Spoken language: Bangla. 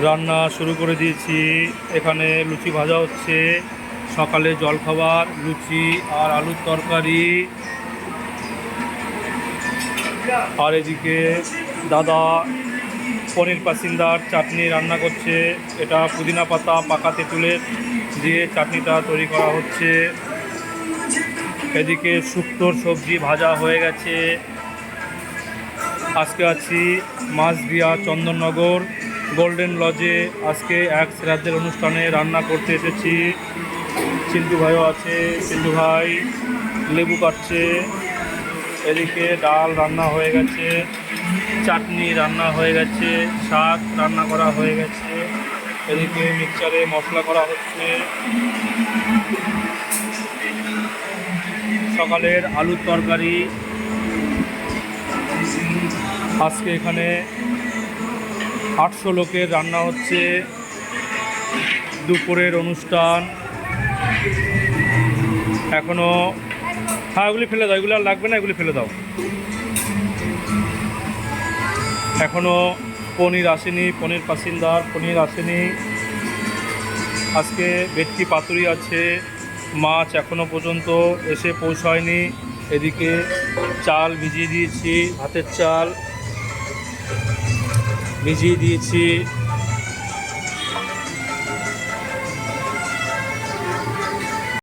রান্না শুরু করে দিয়েছি। এখানে লুচি ভাজা হচ্ছে, সকালে জলখাবার লুচি আর আলুর তরকারি। আর এদিকে দাদা পনির পাসিন্দার চাটনি রান্না করছে। এটা পুদিনা পাতা পাকা তেঁতুলের দিয়ে চাটনিটা তৈরি করা হচ্ছে। এদিকে শুক্তোর সবজি ভাজা হয়ে গেছে। আজকে আছি মাছদিয়া চন্দননগর গোল্ডেন লজে। আজকে এক শ্রাদ্ধের অনুষ্ঠানে রান্না করতে এসেছি। চিন্টু ভাইও আছে, চিন্টু ভাই লেবু কাটছে। এদিকে ডাল রান্না হয়ে গেছে, চাটনি রান্না হয়ে গেছে, শাক রান্না করা হয়ে গেছে। এদিকে মিক্সচারে মশলা করা হচ্ছে। সকালের আলুর তরকারি। আজকে এখানে 800 লোকের রান্না হচ্ছে। দুপুরের অনুষ্ঠান এখনও। হ্যাঁ, এগুলি ফেলে দাও, এগুলো আর লাগবে না, এগুলি ফেলে দাও। এখনও পনির আসেনি, পনির পাসিন্দার পনির আসেনি। আজকে ভেটকি পাতুরি আছে, মাছ এখনও পর্যন্ত এসে পৌঁছায়নি। এদিকে চাল ভিজিয়ে দিয়েছি, ভাতের চাল ভিজিয়ে দিয়েছি।